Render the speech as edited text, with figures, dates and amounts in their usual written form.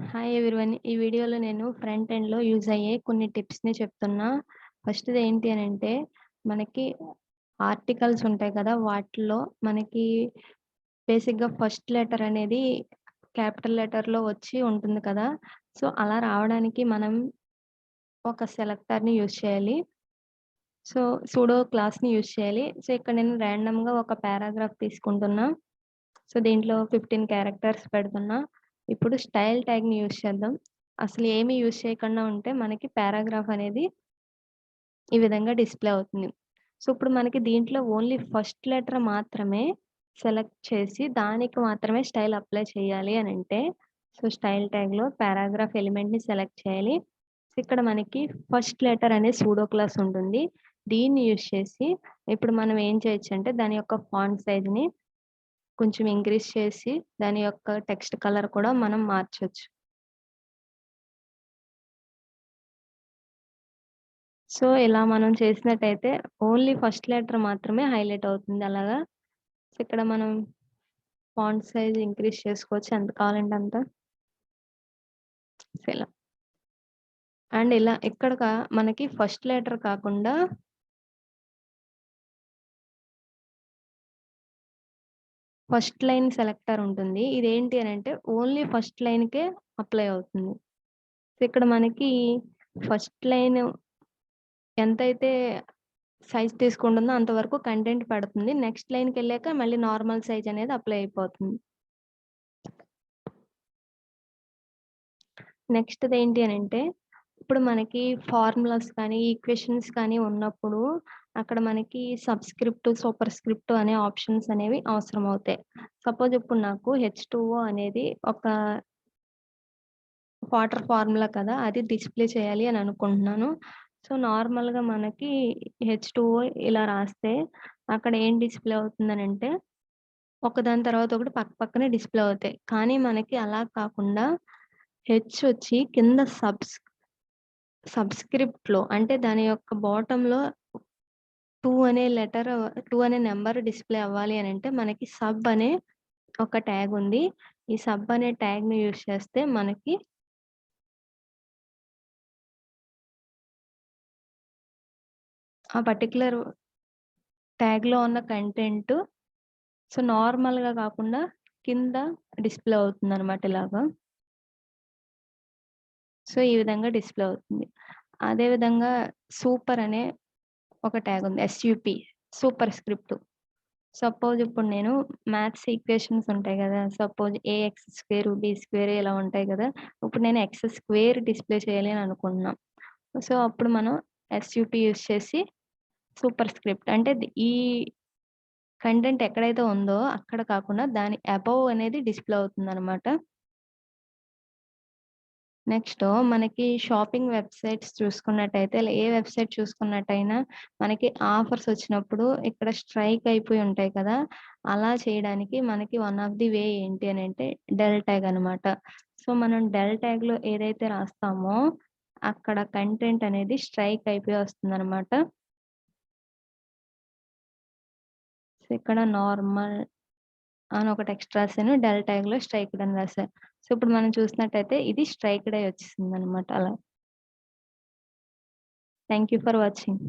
Hi everyone. ఈ వీడియోలో నేను ఫ్రంట్ ఎండ్‌లో యూజ్ అయ్యే కొన్ని టిప్స్‌ని చెప్తున్నా. ఫస్ట్‌ది ఏంటి అనంటే, మనకి ఆర్టికల్స్ ఉంటాయి కదా! వాటిల్లో మనకి బేసిక్‌గా ఫస్ట్ లెటర్ అనేది క్యాపిటల్ లెటర్‌లో వచ్చి ఉంటుంది కదా! సో, అలా రావడానికి మనం ఒక సెలెక్టర్‌ని యూజ్ చేయాలి. సో, సూడో క్లాస్‌ని యూజ్ చేయాలి. సో, ఇక్కడ నేను రాండమ్‌గా ఒక పారాగ్రాఫ్ తీసుకుంటున్నా. సో, దీంట్లో 15 క్యారెక్టర్స్ పెడుతున్నా. ఇప్పుడు స్టైల్ ట్యాగ్‌ని యూజ్ చేద్దాం. అసలు ఏమి యూజ్ చేయకుండా ఉంటే మనకి పారాగ్రాఫ్ అనేది ఈ విధంగా డిస్‌ప్లే అవుతుంది. సో, ఇప్పుడు మనకి దీంట్లో ఓన్లీ ఫస్ట్ లెటర్ మాత్రమే సెలెక్ట్ చేసి దానికి మాత్రమే స్టైల్ అప్లై చేయాలి అనంటే, సో, స్టైల్ ట్యాగ్‌లో పారాగ్రాఫ్ ఎలిమెంట్‌ని సెలెక్ట్ చేయాలి. సో, ఇక్కడ మనకి ఫస్ట్ లెటర్ అనే సూడో క్లాస్ ఉంటుంది. దీన్ని యూజ్ చేసి ఇప్పుడు మనం ఏం చేయొచ్చంటే దాని యొక్క ఫాంట్ సైజ్‌ని కొంచెం ఇంక్రీజ్ చేసి దాని యొక్క టెక్స్ట్ కలర్ కూడా మనం మార్చొచ్చు. సో, ఇలా మనం చేసినట్టయితే ఓన్లీ ఫస్ట్ లెటర్ మాత్రమే హైలైట్ అవుతుంది అలాగా. సో, ఇక్కడ మనం ఫాంట్ సైజ్ ఇంక్రీజ్ చేసుకోవచ్చు ఎంత కావాలంటే అంత. సో, ఇలా. అండ్ ఇలా ఇక్కడ మనకి ఫస్ట్ లెటర్ కాకుండా ఫస్ట్ లైన్ సెలెక్టర్ ఉంటుంది. ఇదేంటి అనంటే ఓన్లీ ఫస్ట్ లైన్‌కే అప్లై అవుతుంది. సో, ఇక్కడ మనకి ఫస్ట్ లైన్ ఎంతైతే సైజ్ తీసుకుంటుందో అంతవరకు కంటెంట్ పడుతుంది. నెక్స్ట్ లైన్‌కెళ్ళాక మళ్ళీ నార్మల్ సైజ్ అనేది అప్లై అయిపోతుంది. నెక్స్ట్‌దేంటి అనంటే, ఇప్పుడు మనకి ఫార్ములాస్ కానీ, ఈక్వేషన్స్ కానీ ఉన్నప్పుడు అక్కడ మనకి సబ్‌స్క్రిప్ట్, సూపర్ స్క్రిప్ట్ అనే ఆప్షన్స్ అనేవి అవసరమవుతాయి. సపోజ్ ఇప్పుడు నాకు H2O అనేది ఒక వాటర్ ఫార్ములా కదా! అది డిస్‌ప్లే చేయాలి అని అనుకుంటున్నాను. సో, నార్మల్‌గా మనకి H2O ఇలా రాస్తే అక్కడ ఏం డిస్‌ప్లే అవుతుందనంటే ఒకదాని తర్వాత ఒకటి పక్క పక్కనే డిస్‌ప్లే అవుతాయి. కానీ మనకి అలా కాకుండా హెచ్ వచ్చి కింద సబ్‌స్క్రిప్ట్‌లో అంటే దాని యొక్క బాటమ్‌లో 2 అనే లెటర్ 2 అనే నంబర్ డిస్‌ప్లే అవ్వాలి అనంటే మనకి సబ్ అనే ఒక ట్యాగ్ ఉంది. ఈ సబ్ అనే ట్యాగ్‌ని యూజ్ చేస్తే మనకి ఆ పర్టిక్యులర్ ట్యాగ్‌లో ఉన్న కంటెంట్ సో, నార్మల్‌గా కాకుండా కింద డిస్‌ప్లే అవుతుందనమాట ఇలాగా. సో, ఈ విధంగా డిస్‌ప్లే అవుతుంది. అదే విధంగా సూపర్ అనే ఒక ట్యాగ్ ఉంది. ఎస్‌యుపి సూపర్ స్క్రిప్ట్. సపోజ్ ఇప్పుడు నేను మ్యాథ్స్ ఈక్వేషన్స్ ఉంటాయి గదా! Suppose a x square, b square ఇలా ఉంటాయి గదా! ఇప్పుడు నేను ఎక్స్ స్క్వేర్ డిస్‌ప్లే చేయాలి అని అనుకుంటున్నా. సో, అప్పుడు మనం ఎస్‌యుపి యూజ్ చేసి సూపర్ స్క్రిప్ట్ అంటే ఈ కంటెంట్ ఎక్కడైతే ఉందో అక్కడ కాకుండా దాని అబోవ్ అనేది డిస్‌ప్లే అవుతుందనమాట. నెక్స్ట్ మనకి షాపింగ్ వెబ్‌సైట్స్ చూసుకున్నట్టయితే ఏ వెబ్‌సైట్ చూసుకున్నట్టయినా మనకి ఆఫర్స్ వచ్చినప్పుడు ఇక్కడ స్ట్రైక్ అయిపోయి ఉంటాయి కదా! అలా చేయడానికి మనకి వన్ ఆఫ్ ది వే ఏంటి అనంటే డెల్ ట్యాగ్ అనమాట. సో, మనం డెల్ ట్యాగ్‌లో ఏదైతే రాస్తామో అక్కడ కంటెంట్ అనేది స్ట్రైక్ అయిపోయి వస్తుందనమాట. సో, ఇక్కడ నార్మల్ అని ఒక టెక్స్ట్ రాసాను. డెల్ ట్యాగ్‌లో స్ట్రైక్డ్ అని రాసా. సో, ఇప్పుడు మనం చూసినట్టయితే ఇది స్ట్రైక్డ్ అయ్యి వచ్చేసిందనమాట అలా. Thank you for watching.